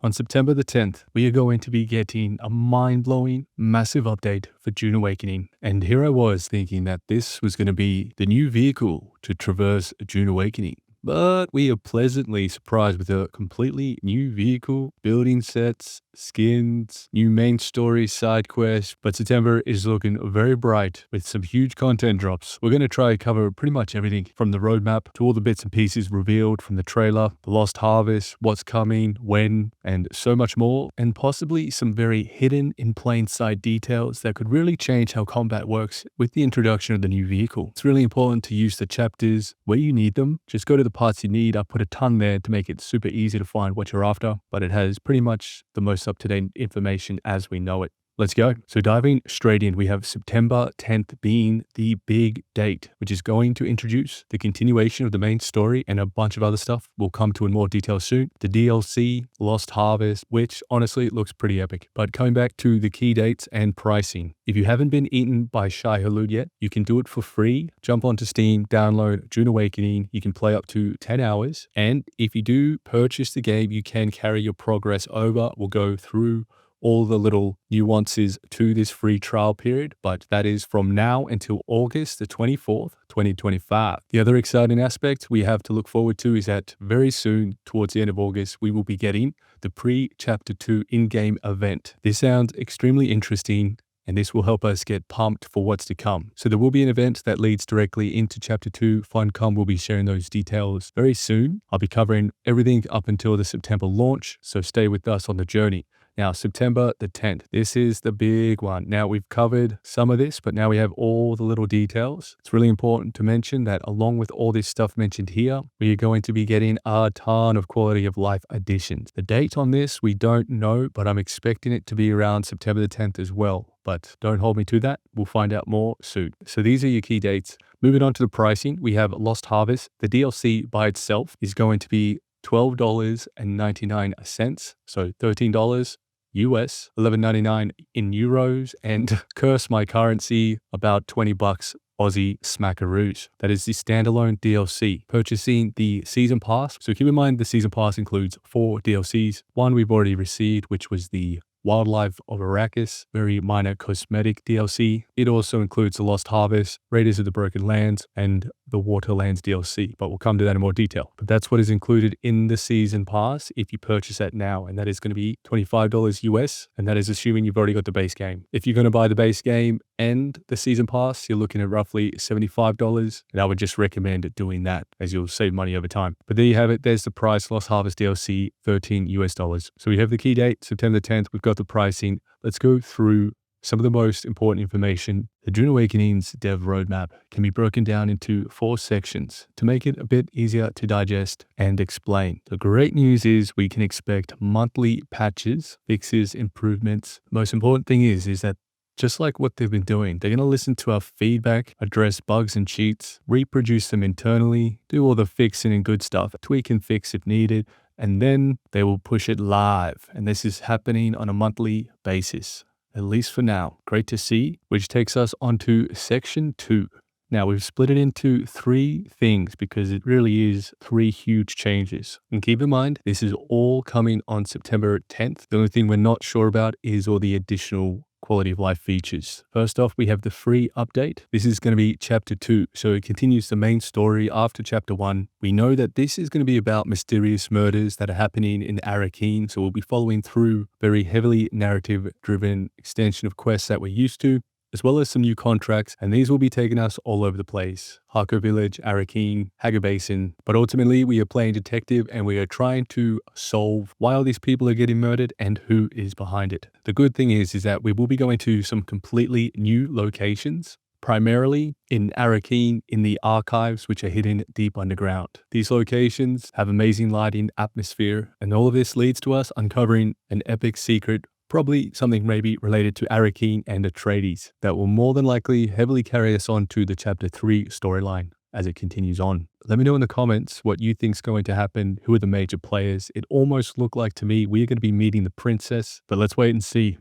On September the 10th, we are going to be getting a mind-blowing, massive update for Dune Awakening. And here I was thinking that this was going to be the new vehicle to traverse Dune Awakening. But we are pleasantly surprised with a completely new vehicle, building sets, skins, new main story, side quests. But September is looking very bright with some huge content drops. We're going to try to cover pretty much everything from the roadmap to all the bits and pieces revealed from the trailer, the Lost Harvest, what's coming, when, and so much more. And possibly some very hidden in plain sight details that could really change how combat works with the introduction of the new vehicle. It's really important to use the chapters where you need them. Just go to the parts you need. I put a ton there to make it super easy to find what you're after, but it has pretty much the most up-to-date information as we know it. Let's go. So diving straight in, we have September 10th being the big date, which is going to introduce the continuation of the main story and a bunch of other stuff we'll come to in more detail soon. The DLC, Lost Harvest, which honestly looks pretty epic. But coming back to the key dates and pricing. If you haven't been eaten by Shai Hulud yet, you can do it for free. Jump onto Steam, download Dune Awakening. You can play up to 10 hours. And if you do purchase the game, you can carry your progress over. We'll go through all the little nuances to this free trial period, but that is from now until August the 24th, 2025. The other exciting aspect we have to look forward to is that very soon, towards the end of August, we will be getting the pre-Chapter 2 in-game event. This sounds extremely interesting, and this will help us get pumped for what's to come. So there will be an event that leads directly into Chapter 2. Funcom will be sharing those details very soon. I'll be covering everything up until the September launch, so stay with us on the journey. Now, September the 10th, this is the big one. Now, we've covered some of this, but now we have all the little details. It's really important to mention that along with all this stuff mentioned here, we are going to be getting a ton of quality of life additions. The date on this, we don't know, but I'm expecting it to be around September the 10th as well. But don't hold me to that. We'll find out more soon. So these are your key dates. Moving on to the pricing, we have Lost Harvest. The DLC by itself is going to be $12.99, so $13 US, $11.99 in euros, and curse my currency, about 20 bucks Aussie smackaroos. That is the standalone DLC. Purchasing the season pass. So keep in mind the season pass includes 4 DLCs. One we've already received, which was the Wildlife of Arrakis, very minor cosmetic DLC. It also includes the Lost Harvest, Raiders of the Broken Lands, and the Waterlands DLC, but we'll come to that in more detail. But that's what is included in the season pass if you purchase that now, and that is going to be $25 US, and that is assuming you've already got the base game. If you're going to buy the base game and the season pass, you're looking at roughly $75, and I would just recommend doing that as you'll save money over time. But there you have it. There's the price. Lost Harvest DLC, $13 US. So we have the key date, September the 10th. We've got the pricing. Let's go through some of the most important information. The Dune Awakening's dev roadmap can be broken down into 4 sections to make it a bit easier to digest and explain. The great news is we can expect monthly patches, fixes, improvements. The most important thing is that just like what they've been doing, they're going to listen to our feedback, address bugs and cheats, reproduce them internally, do all the fixing and good stuff, tweak and fix if needed, and then they will push it live. And this is happening on a monthly basis, at least for now. Great to see, which takes us onto section 2. Now we've split it into 3 things because it really is 3 huge changes. And keep in mind, this is all coming on September 10th. The only thing we're not sure about is all the additional quality of life features. First off, we have the free update. This is going to be chapter 2, so it continues the main story after chapter 1. We know that this is going to be about mysterious murders that are happening in Arrakis, so we'll be following through very heavily narrative-driven extension of quests that we're used to, as well as some new contracts, and these will be taking us all over the place. Harco Village, Arrakis, Hagar Basin. But ultimately, we are playing detective and we are trying to solve why all these people are getting murdered and who is behind it. The good thing is that we will be going to some completely new locations, primarily in Arrakis, in the archives, which are hidden deep underground. These locations have amazing lighting, atmosphere, and all of this leads to us uncovering an epic secret, probably something maybe related to Arrakis and Atreides that will more than likely heavily carry us on to the chapter 3 storyline as it continues on. Let me know in the comments what you think is going to happen. Who are the major players? It almost looked like to me we're going to be meeting the princess, but let's wait and see.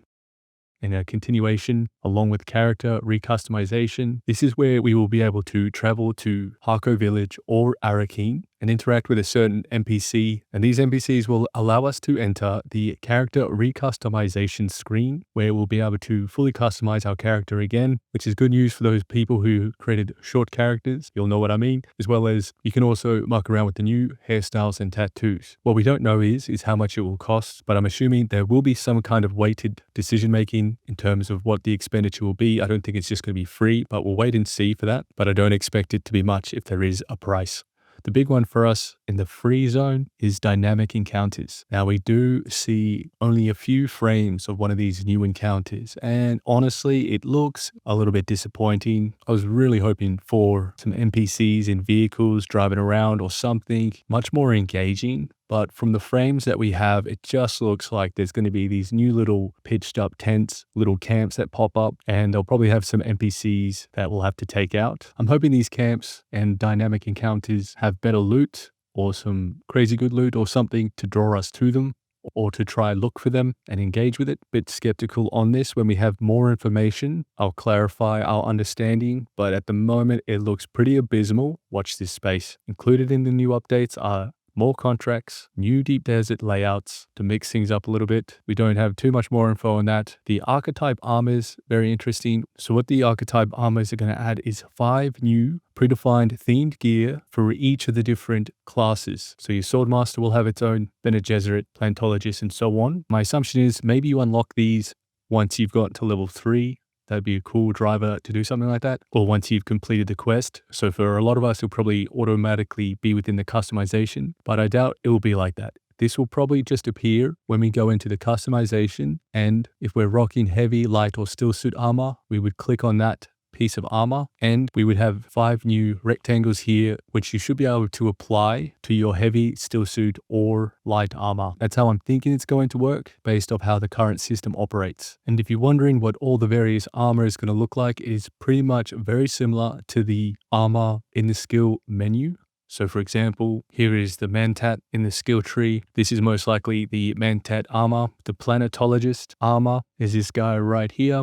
In a continuation, along with character recustomization, this is where we will be able to travel to Harco Village or Arrakis and interact with a certain NPC, and these NPCs will allow us to enter the character recustomization screen, where we'll be able to fully customize our character again, which is good news for those people who created short characters. You'll know what I mean. As well as you can also muck around with the new hairstyles and tattoos. What we don't know is how much it will cost, but I'm assuming there will be some kind of weighted decision making in terms of what the expenditure will be. I don't think it's just going to be free, but we'll wait and see for that. But I don't expect it to be much if there is a price. The big one for us in the free zone is dynamic encounters. Now, we do see only a few frames of one of these new encounters, and honestly, it looks a little bit disappointing. I was really hoping for some NPCs in vehicles driving around or something much more engaging. But from the frames that we have, it just looks like there's going to be these new little pitched up tents, little camps that pop up, and they'll probably have some NPCs that we'll have to take out. I'm hoping these camps and dynamic encounters have better loot or some crazy good loot or something to draw us to them, or to try look for them and engage with it. Bit skeptical on this. When we have more information, I'll clarify our understanding, but at the moment it looks pretty abysmal. Watch this space. Included in the new updates are more contracts, new deep desert layouts to mix things up a little bit. We don't have too much more info on that. The Archetype Armors, very interesting. So what the Archetype Armors are going to add is 5 new predefined themed gear for each of the different classes. So your Swordmaster will have its own Bene Gesserit, Plantologist, and so on. My assumption is maybe you unlock these once you've gotten to level 3. That'd be a cool driver to do something like that. Or once you've completed the quest. So for a lot of us, it'll probably automatically be within the customization, but I doubt it will be like that. This will probably just appear when we go into the customization. And if we're rocking heavy, light, or still suit armor, we would click on that piece of armor and we would have 5 new rectangles here, which you should be able to apply to your heavy, still suit, or light armor. That's how I'm thinking it's going to work based off how the current system operates. And if you're wondering what all the various armor is going to look like, it is pretty much very similar to the armor in the skill menu. So for example, here is the Mantat in the skill tree. This is most likely the Mantat armor. The Planetologist armor is this guy right here.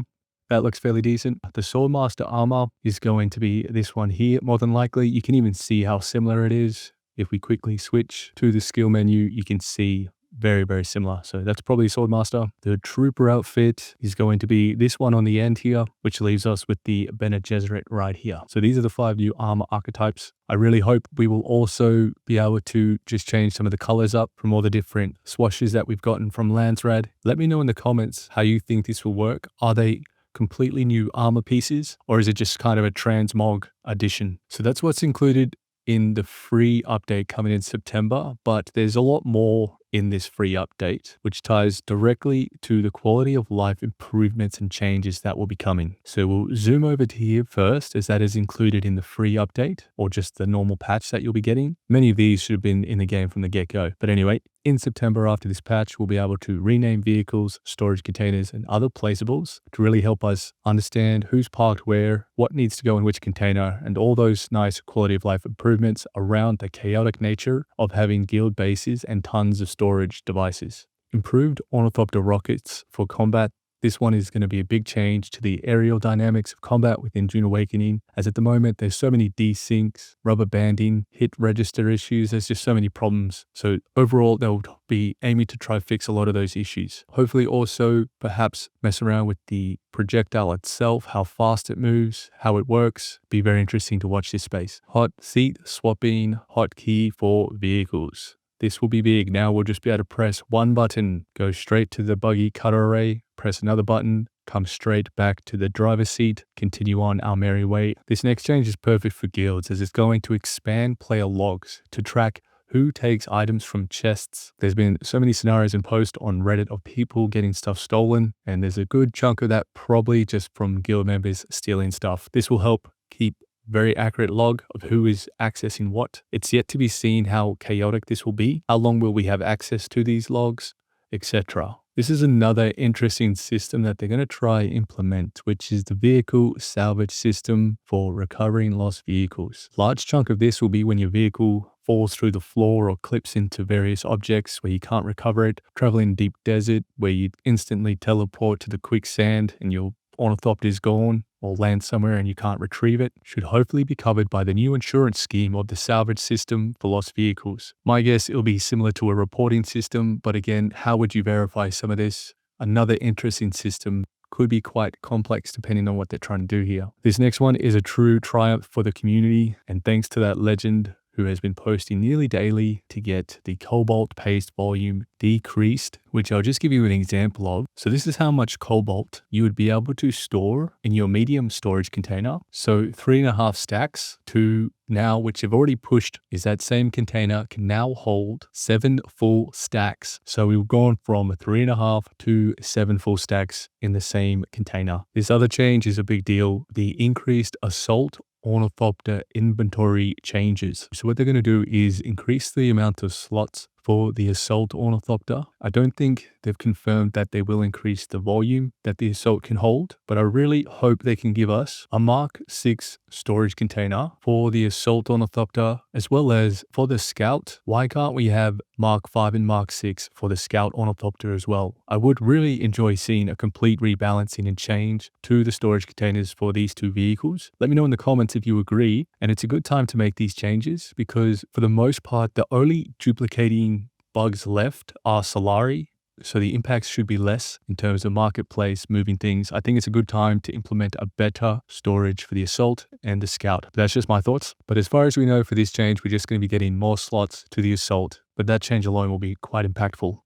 That looks fairly decent. The Swordmaster armor is going to be this one here, more than likely. You can even see how similar it is. If we quickly switch to the skill menu, you can see very, very similar. So that's probably Swordmaster. The Trooper outfit is going to be this one on the end here, which leaves us with the Bene Gesserit right here. So these are the 5 new armor archetypes. I really hope we will also be able to just change some of the colors up from all the different swashes that we've gotten from Landsrad. Let me know in the comments how you think this will work. Are they completely new armor pieces, or is it just kind of a transmog addition? So that's what's included in the free update coming in September, but there's a lot more in this free update, which ties directly to the quality of life improvements and changes that will be coming. So we'll zoom over to here first, as that is included in the free update, or just the normal patch that you'll be getting. Many of these should have been in the game from the get-go. But anyway, in September after this patch, we'll be able to rename vehicles, storage containers, and other placeables to really help us understand who's parked where, what needs to go in which container, and all those nice quality of life improvements around the chaotic nature of having guild bases and tons of storage devices. Improved Ornithopter rockets for combat. This one is going to be a big change to the aerial dynamics of combat within Dune Awakening, as at the moment there's so many desyncs, rubber banding, hit register issues, there's just so many problems. So overall they'll be aiming to try fix a lot of those issues. Hopefully also perhaps mess around with the projectile itself, how fast it moves, how it works. Be very interesting to watch this space. Hot seat swapping hotkey for vehicles. This will be big. Now we'll just be able to press one button, go straight to the buggy cutter array, press another button, come straight back to the driver's seat, continue on our merry way. This next change is perfect for guilds, as it's going to expand player logs to track who takes items from chests. There's been so many scenarios and posts on Reddit of people getting stuff stolen, and there's a good chunk of that probably just from guild members stealing stuff. This will help keep very accurate log of who is accessing what. It's yet to be seen how chaotic this will be. How long will we have access to these logs, etc. This is another interesting system that they're going to try implement, which is the vehicle salvage system for recovering lost vehicles. Large chunk of this will be when your vehicle falls through the floor or clips into various objects where you can't recover it. Traveling deep desert where you instantly teleport to the quicksand and your Ornithopter is gone. or lands somewhere and you can't retrieve it should hopefully be covered by the new insurance scheme of the salvage system for lost vehicles. My guess it'll be similar to a reporting system, but again, how would you verify some of this? Another interesting system, could be quite complex depending on what they're trying to do here. This next one is a true triumph for the community, and thanks to that legend who has been posting nearly daily to get the Cobalt paste volume decreased, which I'll just give you an example of. So this is how much Cobalt you would be able to store in your medium storage container. So 3.5 stacks to now, which you've already pushed, is that same container can now hold 7 full stacks. So we've gone from 3.5 to 7 full stacks in the same container. This other change is a big deal. The increased assault Ornithopter inventory changes. So what they're going to do is increase the amount of slots for the Assault Ornithopter. I don't think they've confirmed that they will increase the volume that the Assault can hold, but I really hope they can give us a Mark 6 storage container for the Assault Ornithopter as well as for the Scout. Why can't we have Mark 5 and Mark 6 for the Scout Ornithopter as well? I would really enjoy seeing a complete rebalancing and change to the storage containers for these two vehicles. Let me know in the comments if you agree, and it's a good time to make these changes because for the most part, the only duplicating bugs left are Solari, so the impacts should be less in terms of marketplace moving things. I think it's a good time to implement a better storage for the Assault and the Scout. That's just my thoughts. But as far as we know for this change, we're just going to be getting more slots to the Assault, but that change alone will be quite impactful.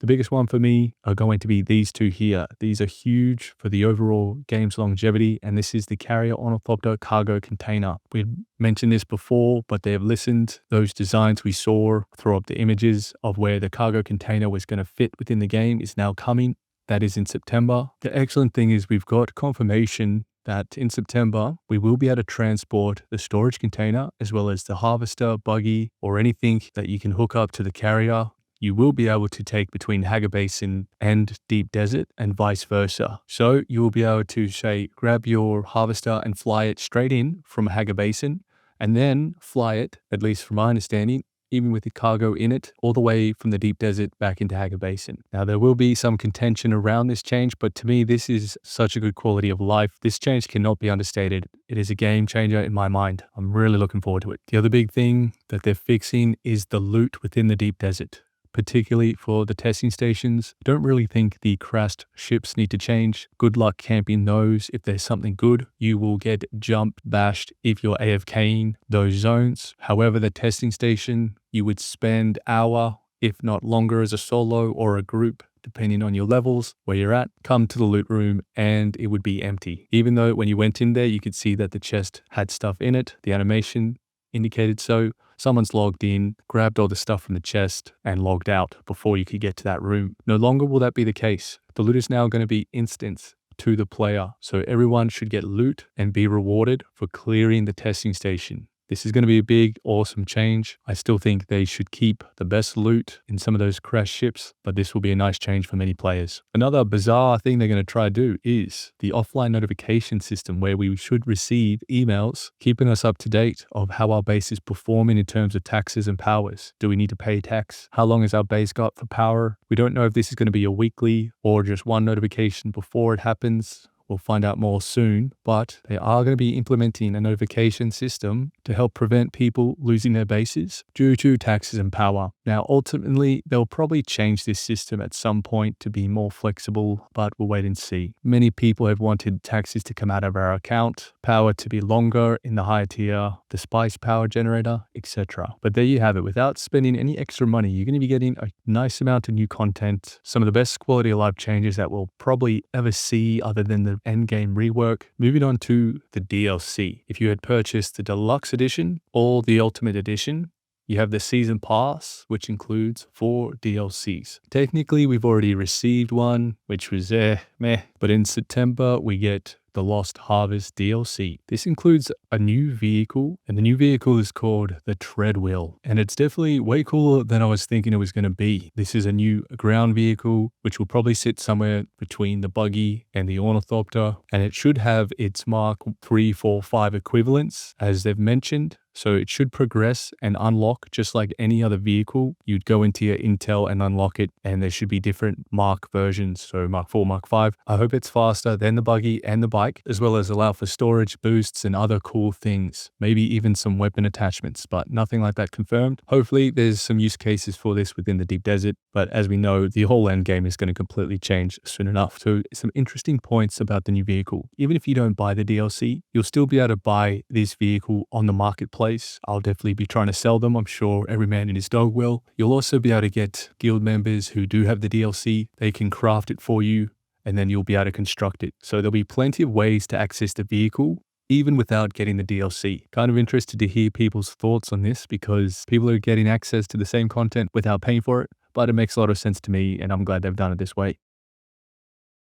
The biggest one for me are going to be these two here. These are huge for the overall game's longevity, and this is the Carrier Ornithopter cargo container. We mentioned this before, but they have listened. Those designs we saw throw up the images of where the cargo container was going to fit within the game is now coming. That is in September. The excellent thing is we've got confirmation that in September, we will be able to transport the storage container as well as the harvester, buggy, or anything that you can hook up to the carrier. You will be able to take between Haga Basin and Deep Desert and vice versa. So you will be able to say, grab your harvester and fly it straight in from Haga Basin and then fly it, at least from my understanding, even with the cargo in it, all the way from the Deep Desert back into Haga Basin. Now, there will be some contention around this change, but to me, this is such a good quality of life. This change cannot be understated. It is a game changer in my mind. I'm really looking forward to it. The other big thing that they're fixing is the loot within the Deep Desert, particularly for the testing stations. I don't really think the crashed ships need to change. Good luck camping those. If there's something good, you will get jumped, bashed if you're AFKing those zones. However, the testing station, you would spend hour, if not longer, as a solo or a group, depending on your levels, where you're at, come to the loot room and it would be empty. Even though when you went in there, you could see that the chest had stuff in it. The animation indicated so. Someone's logged in, grabbed all the stuff from the chest, and logged out before you could get to that room. No longer will that be the case. The loot is now going to be instant to the player. So everyone should get loot and be rewarded for clearing the testing station. This is going to be a big, awesome change. I still think they should keep the best loot in some of those crashed ships, but this will be a nice change for many players. Another bizarre thing they're going to try to do is the offline notification system where we should receive emails keeping us up to date of how our base is performing in terms of taxes and powers. Do we need to pay tax? How long has our base got for power? We don't know if this is going to be a weekly or just one notification before it happens. We'll find out more soon, but they are going to be implementing a notification system to help prevent people losing their bases due to taxes and power. Now, ultimately, they'll probably change this system at some point to be more flexible, but we'll wait and see. Many people have wanted taxes to come out of our account, power to be longer in the higher tier, the spice power generator, etc. But there you have it. Without spending any extra money, you're going to be getting a nice amount of new content, some of the best quality of life changes that we'll probably ever see other than the endgame rework. Moving on to the DLC. If you had purchased the Deluxe Edition or the Ultimate Edition, you have the Season Pass, which includes 4 DLCs. Technically, we've already received one, which was meh. But in September, we get the Lost Harvest DLC. This includes a new vehicle, and the new vehicle is called the Treadwheel. And it's definitely way cooler than I was thinking it was going to be. This is a new ground vehicle, which will probably sit somewhere between the buggy and the Ornithopter, and it should have its Mark 3, 4, 5 equivalents, as they've mentioned. So it should progress and unlock just like any other vehicle. You'd go into your Intel and unlock it, and there should be different Mark versions, so Mark 4, Mark 5. I hope it's faster than the buggy and the bike, as well as allow for storage boosts and other cool things. Maybe even some weapon attachments, but nothing like that confirmed. Hopefully there's some use cases for this within the deep desert, but as we know, the whole end game is going to completely change soon enough. So some interesting points about the new vehicle. Even if you don't buy the DLC, you'll still be able to buy this vehicle on the marketplace. I'll definitely be trying to sell them. I'm sure every man and his dog will. You'll also be able to get guild members who do have the DLC. They can craft it for you, and then you'll be able to construct it. So there'll be plenty of ways to access the vehicle even without getting the DLC. Kind of interested to hear people's thoughts on this, because people are getting access to the same content without paying for it, but it makes a lot of sense to me, and I'm glad they've done it this way.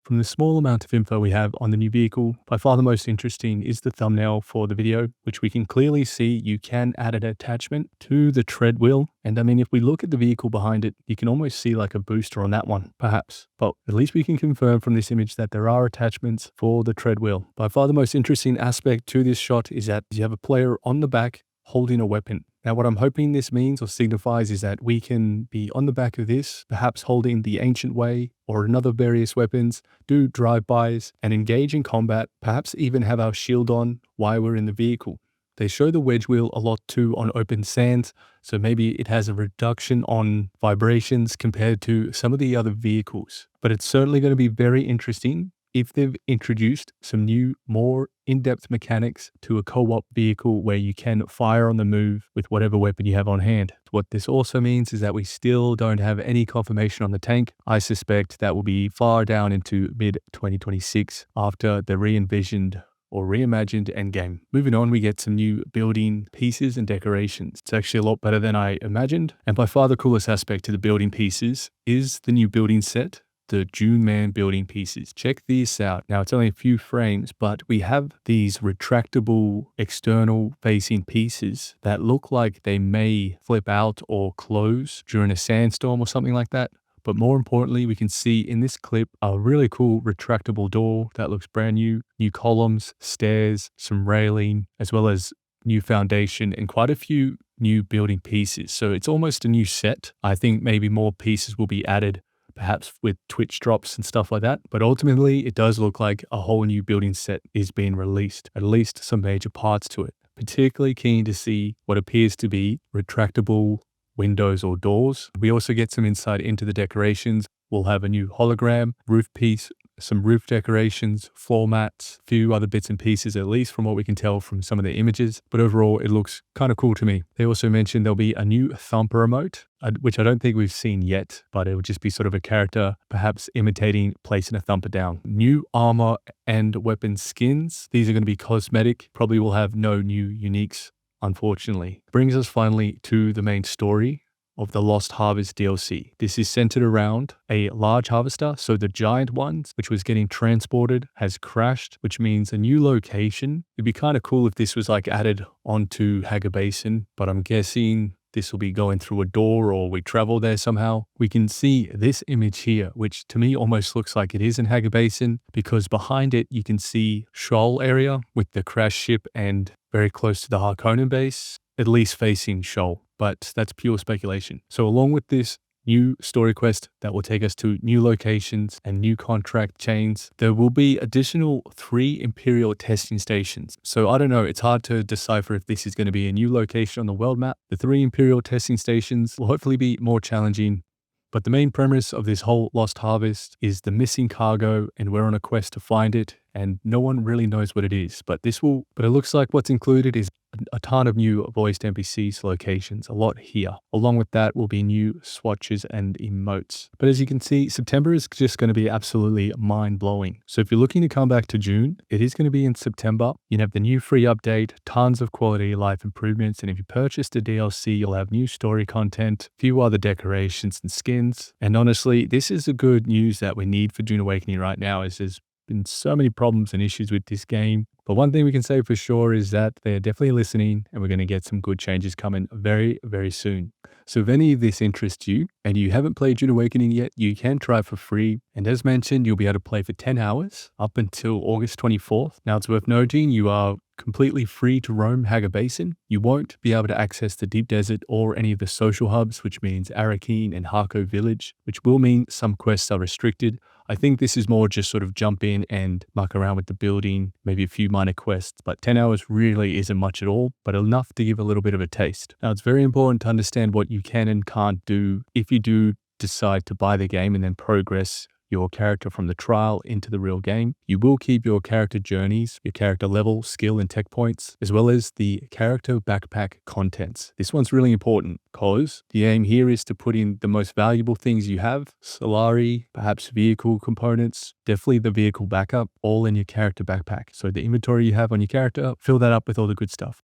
From the small amount of info we have on the new vehicle, by far the most interesting is the thumbnail for the video, which we can clearly see you can add an attachment to the tread wheel. And I mean, if we look at the vehicle behind it, you can almost see like a booster on that one, perhaps. But at least we can confirm from this image that there are attachments for the tread wheel. By far the most interesting aspect to this shot is that you have a player on the back holding a weapon. Now, what I'm hoping this means or signifies is that we can be on the back of this, perhaps holding the Ancient Way or another various weapons, do drive-bys and engage in combat, perhaps even have our shield on while we're in the vehicle. They show the wedge wheel a lot too on open sands, so maybe it has a reduction on vibrations compared to some of the other vehicles. But it's certainly going to be very interesting if they've introduced some new, more in-depth mechanics to a co-op vehicle where you can fire on the move with whatever weapon you have on hand. What this also means is that we still don't have any confirmation on the tank. I suspect that will be far down into mid-2026 after the re-envisioned or reimagined endgame. Moving on, we get some new building pieces and decorations. It's actually a lot better than I imagined. And by far the coolest aspect to the building pieces is the new building set, the Dune building pieces. Check these out. Now, it's only a few frames, but we have these retractable external facing pieces that look like they may flip out or close during a sandstorm or something like that. But more importantly, we can see in this clip a really cool retractable door that looks brand new columns, stairs, some railing, as well as new foundation and quite a few new building pieces. So it's almost a new set. I think maybe more pieces will be added, perhaps with Twitch drops and stuff like that. But ultimately, it does look like a whole new building set is being released, at least some major parts to it. Particularly keen to see what appears to be retractable windows or doors. We also get some insight into the decorations. We'll have a new hologram, roof piece, some roof decorations, floor mats, a few other bits and pieces, at least from what we can tell from some of the images. But overall, it looks kind of cool to me. They also mentioned there'll be a new thumper emote, which I don't think we've seen yet, but it would just be sort of a character perhaps imitating placing a thumper down. New armor and weapon skins. These are going to be cosmetic. Probably will have no new uniques, unfortunately. Brings us finally to the main story of the Lost Harvest DLC. This is centered around a large harvester, so the giant ones, which was getting transported, has crashed, which means a new location. It'd be kind of cool if this was like added onto Hager Basin, but I'm guessing this will be going through a door or we travel there somehow. We can see this image here, which to me almost looks like it is in Hager Basin, because behind it you can see Shoal area with the crash ship and very close to the Harkonnen base, at least facing Shoal. But that's pure speculation. So along with this new story quest that will take us to new locations and new contract chains, there will be additional 3 Imperial Testing Stations. So I don't know, it's hard to decipher if this is going to be a new location on the world map. The 3 Imperial Testing Stations will hopefully be more challenging. But the main premise of this whole Lost Harvest is the missing cargo, and we're on a quest to find it, and no one really knows what it is. But it looks like what's included is a ton of new voiced NPCs locations, a lot here. Along with that will be new swatches and emotes. But as you can see, September is just going to be absolutely mind-blowing. So if you're looking to come back to June, it is going to be in September. You have the new free update, tons of quality life improvements, and if you purchase the DLC, you'll have new story content, a few other decorations and skins. And honestly, this is the good news that we need for Dune Awakening right now, is there's been so many problems and issues with this game. But one thing we can say for sure is that they're definitely listening, and we're going to get some good changes coming very, very soon. So if any of this interests you and you haven't played Dune Awakening yet, you can try for free. And as mentioned, you'll be able to play for 10 hours up until August 24th. Now, it's worth noting you are completely free to roam Haga Basin. You won't be able to access the Deep Desert or any of the social hubs, which means Arrakis and Harko Village, which will mean some quests are restricted. I think this is more just sort of jump in and muck around with the building, maybe a few minor quests, but 10 hours really isn't much at all, but enough to give a little bit of a taste. Now, it's very important to understand what you can and can't do if you do decide to buy the game and then progress your character from the trial into the real game. You will keep your character journeys, your character level, skill, and tech points, as well as the character backpack contents. This one's really important because the aim here is to put in the most valuable things you have, Solari, perhaps vehicle components, definitely the vehicle backup, all in your character backpack. So the inventory you have on your character, fill that up with all the good stuff.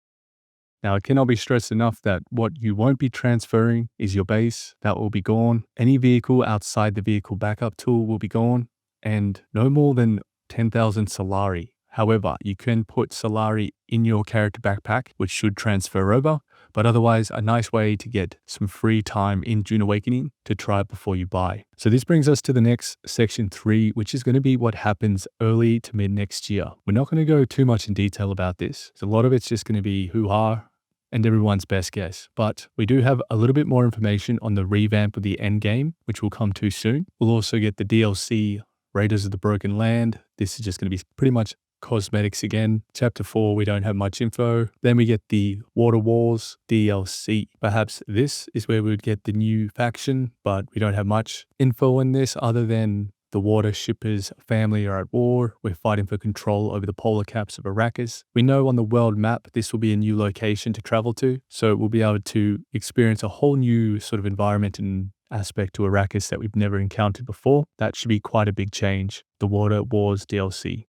Now, it cannot be stressed enough that what you won't be transferring is your base. That will be gone. Any vehicle outside the vehicle backup tool will be gone, and no more than 10,000 Solari. However, you can put Solari in your character backpack, which should transfer over, but otherwise a nice way to get some free time in Dune Awakening to try it before you buy. So this brings us to the next section 3, which is going to be what happens early to mid next year. We're not going to go too much in detail about this. So a lot of it's just going to be hoo-ha and everyone's best guess. But we do have a little bit more information on the revamp of the end game, which will come too soon. We'll also get the DLC Raiders of the Broken Land. This is just going to be pretty much cosmetics again. Chapter 4, we don't have much info. Then we get the Water Wars DLC. Perhaps this is where we would get the new faction, but we don't have much info on this other than the water shippers family are at war. We're fighting for control over the polar caps of Arrakis. We know on the world map this will be a new location to travel to, so we'll be able to experience a whole new sort of environment and aspect to Arrakis that we've never encountered before. That should be quite a big change. The Water Wars DLC.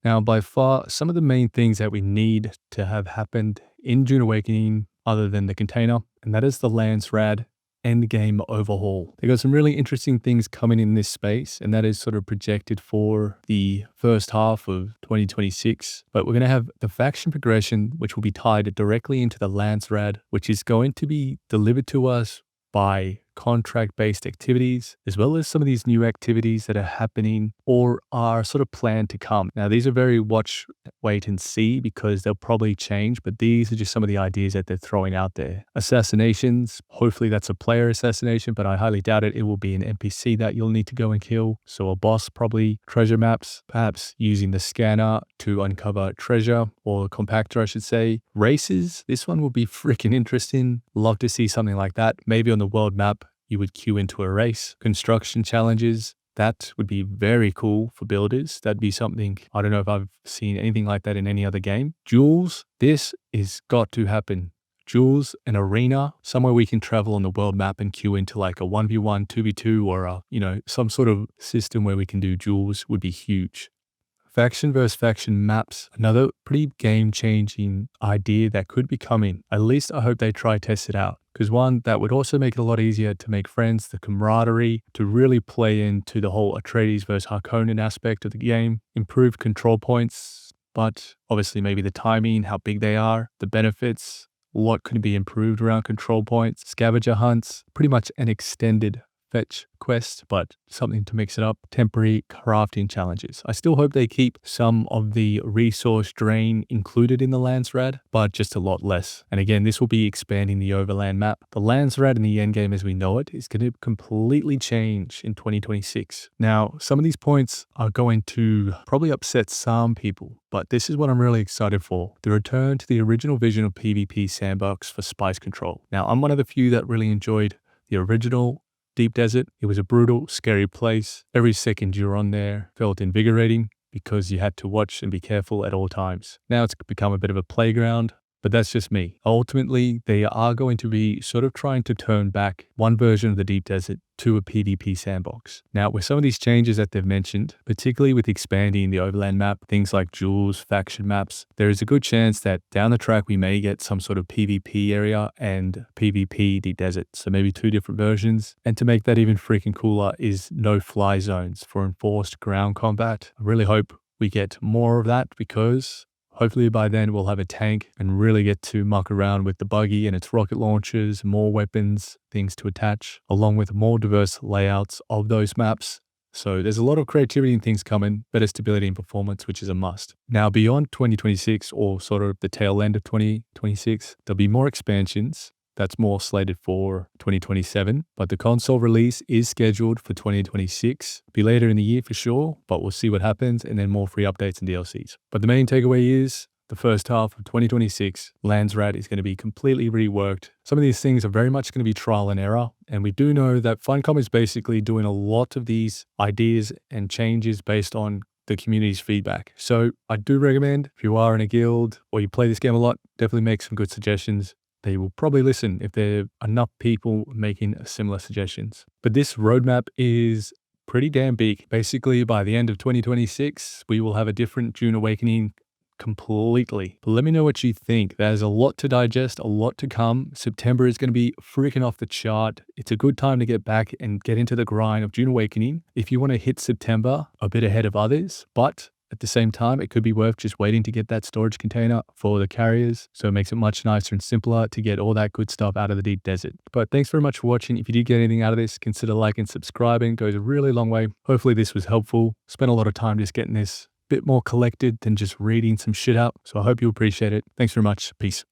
Now, by far, some of the main things that we need to have happened in Dune Awakening, other than the container, and that is the Landsrad endgame overhaul. They got some really interesting things coming in this space, and that is sort of projected for the first half of 2026. But we're going to have the faction progression, which will be tied directly into the Landsrad, which is going to be delivered to us by contract-based activities, as well as some of these new activities that are happening or are sort of planned to come. Now, these are very watch, wait and see because they'll probably change, but these are just some of the ideas that they're throwing out there. Assassinations, hopefully that's a player assassination, but I highly doubt it. It will be an NPC that you'll need to go and kill. So a boss probably. Treasure maps, perhaps using the scanner to uncover treasure, or compactor I should say. Races, this one will be freaking interesting. Love to see something like that. Maybe on the world map, you would queue into a race. Construction challenges, that would be very cool for builders. That'd be something, I don't know if I've seen anything like that in any other game. Duels, this is got to happen. Duels, an arena, somewhere we can travel on the world map and queue into like a 1v1, 2v2, or some sort of system where we can do duels would be huge. Faction versus faction maps, another pretty game-changing idea that could be coming. At least I hope they try test it out. Because one, that would also make it a lot easier to make friends, the camaraderie, to really play into the whole Atreides versus Harkonnen aspect of the game, improve control points, but obviously maybe the timing, how big they are, the benefits, what could be improved around control points, scavenger hunts, pretty much an extended fetch quest, but something to mix it up. Temporary crafting challenges. I still hope they keep some of the resource drain included in the Landsrad, but just a lot less. And again, this will be expanding the overland map. The Landsrad in the endgame as we know it is going to completely change in 2026. Now, some of these points are going to probably upset some people, but this is what I'm really excited for. The return to the original vision of PvP sandbox for spice control. Now, I'm one of the few that really enjoyed the original Deep Desert. It was a brutal, scary place. Every second you were on there felt invigorating because you had to watch and be careful at all times. Now it's become a bit of a playground, but that's just me. Ultimately, they are going to be sort of trying to turn back one version of the Deep Desert to a PvP sandbox. Now, with some of these changes that they've mentioned, particularly with expanding the overland map, things like duels, faction maps, there is a good chance that down the track we may get some sort of PvP area and PvP Deep Desert. So maybe two different versions. And to make that even freaking cooler is no fly zones for enforced ground combat. I really hope we get more of that because hopefully by then we'll have a tank and really get to muck around with the buggy and its rocket launchers, more weapons, things to attach, along with more diverse layouts of those maps. So there's a lot of creativity and things coming, better stability and performance, which is a must. Now, beyond 2026 or sort of the tail end of 2026, there'll be more expansions. That's more slated for 2027, but the console release is scheduled for 2026. Be later in the year for sure, but we'll see what happens, and then more free updates and DLCs. But the main takeaway is the first half of 2026, Landsrat is going to be completely reworked. Some of these things are very much going to be trial and error, and we do know that Funcom is basically doing a lot of these ideas and changes based on the community's feedback. So I do recommend, if you are in a guild or you play this game a lot, definitely make some good suggestions. They will probably listen if there are enough people making similar suggestions. But this roadmap is pretty damn big. Basically, by the end of 2026, we will have a different Dune Awakening completely. But let me know what you think. There's a lot to digest, a lot to come. September is going to be freaking off the chart. It's a good time to get back and get into the grind of Dune Awakening if you want to hit September a bit ahead of others. But at the same time, it could be worth just waiting to get that storage container for the carriers. So it makes it much nicer and simpler to get all that good stuff out of the deep desert. But thanks very much for watching. If you did get anything out of this, consider liking and subscribing. It goes a really long way. Hopefully this was helpful. Spent a lot of time just getting this bit more collected than just reading some shit out. So I hope you appreciate it. Thanks very much. Peace.